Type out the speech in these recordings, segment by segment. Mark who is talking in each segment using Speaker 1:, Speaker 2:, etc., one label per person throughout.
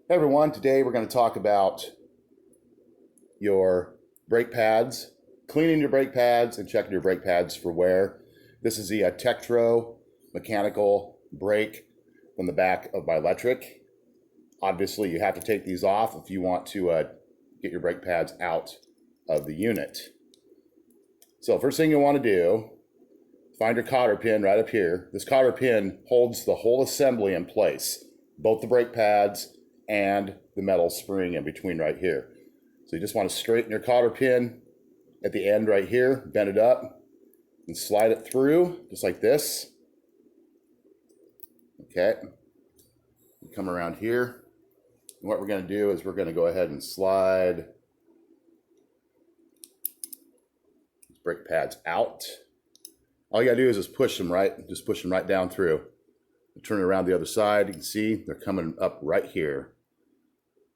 Speaker 1: Hey everyone, today we're going to talk about your brake pads, cleaning your brake pads and checking your brake pads for wear. This is the Tektro mechanical brake from the back of my Lectric. Obviously you have to take these off if you want to get your brake pads out of the unit. So first thing you want to do, find your cotter pin right up here. This cotter pin holds the whole assembly in place, both the brake pads and the metal spring in between right here. So you just want to straighten your cotter pin at the end right here, bend it up, and slide it through just like this. Okay. You come around here. And what we're going to do is we're going to go ahead and slide these brake pads out. All you got to do is just push them right down through. Turn it around the other side. You can see they're coming up right here.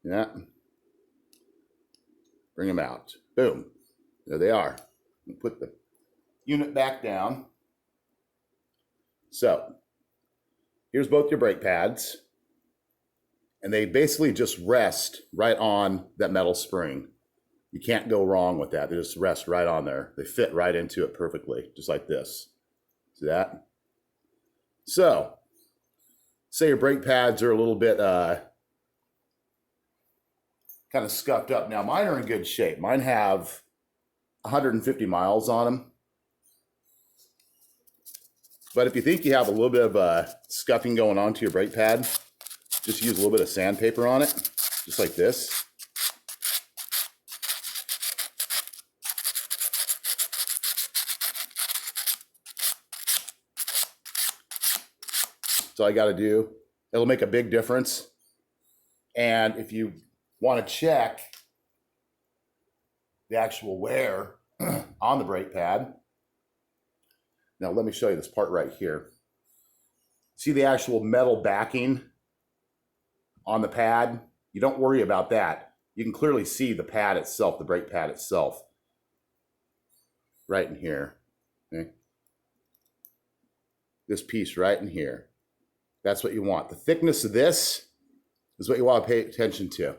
Speaker 1: Yeah. Bring them out. Boom. There they are. Put the unit back down. So here's both your brake pads. And they basically just rest right on that metal spring. You can't go wrong with that. They just rest right on there. They fit right into it perfectly, just like this. See that? So say your brake pads are a little bit kind of scuffed up. Now mine are in good shape. Mine have 150 miles on them. But if you think you have a little bit of scuffing going on to your brake pad, just use a little bit of sandpaper on it, just like this. That's all I got to do. It'll make a big difference. And if you want to check the actual wear on the brake pad, now let me show you this part right here. See the actual metal backing on the pad? You don't worry about that. You can clearly see the pad itself, the brake pad itself, right in here. Okay. This piece right in here. That's what you want. The thickness of this is what you want to pay attention to.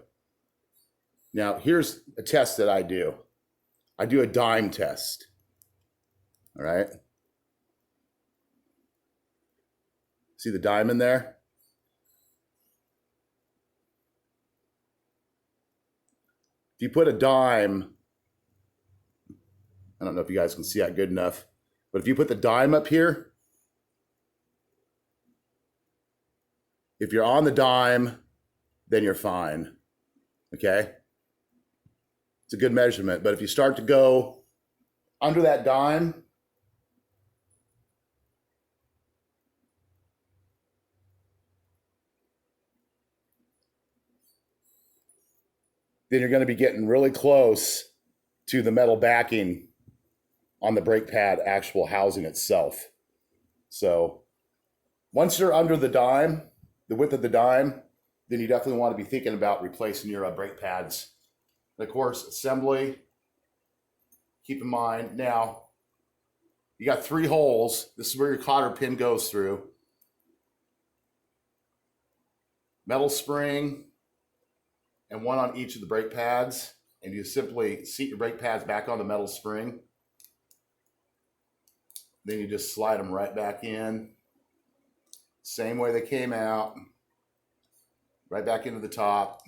Speaker 1: Now, here's a test that I do. I do a dime test. All right. See the dime in there? If you put a dime, I don't know if you guys can see that good enough, but if you put the dime up here, if you're on the dime, then you're fine. Okay? It's a good measurement, but if you start to go under that dime, then you're going to be getting really close to the metal backing on the brake pad actual housing itself. So once you're under the dime, the width of the dime, then you definitely want to be thinking about replacing your brake pads. And of course, assembly, keep in mind, now you got 3 holes. This is where your cotter pin goes through. Metal spring, and one on each of the brake pads. And you simply seat your brake pads back on the metal spring. Then you just slide them right back in. Same way they came out. Right back into the top.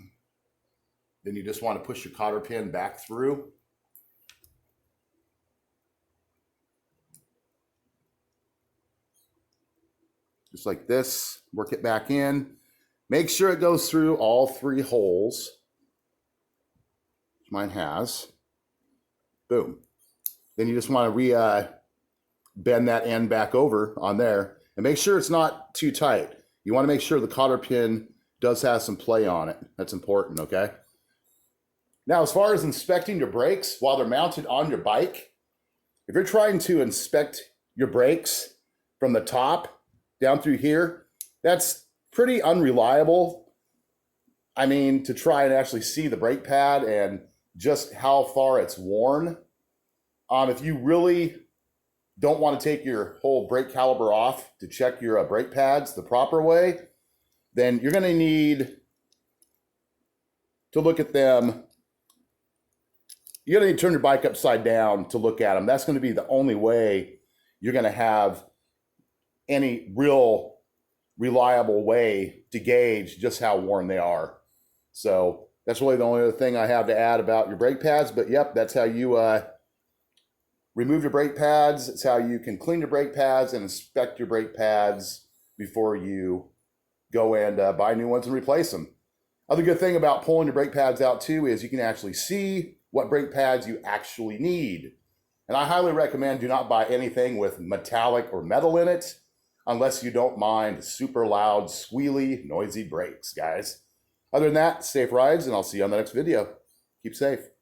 Speaker 1: Then you just want to push your cotter pin back through. Just like this. Work it back in. Make sure it goes through all 3 holes, which mine has. Boom. Then you just want to bend that end back over on there and make sure it's not too tight. You want to make sure the cotter pin does have some play on it. That's important, okay? Now, as far as inspecting your brakes while they're mounted on your bike, if you're trying to inspect your brakes from the top down through here, that's pretty unreliable. I mean, to try and actually see the brake pad and just how far it's worn. If you really don't want to take your whole brake caliper off to check your brake pads the proper way, then you're going to need to look at them, you're going to need to turn your bike upside down to look at them. That's going to be the only way you're going to have any real reliable way to gauge just how worn they are. So that's really the only other thing I have to add about your brake pads. But yep, that's how you remove your brake pads. It's how you can clean your brake pads and inspect your brake pads before you go and buy new ones and replace them. Other good thing about pulling your brake pads out too is you can actually see what brake pads you actually need. And I highly recommend do not buy anything with metallic or metal in it unless you don't mind super loud, squealy, noisy brakes, guys. Other than that, safe rides, and I'll see you on the next video. Keep safe.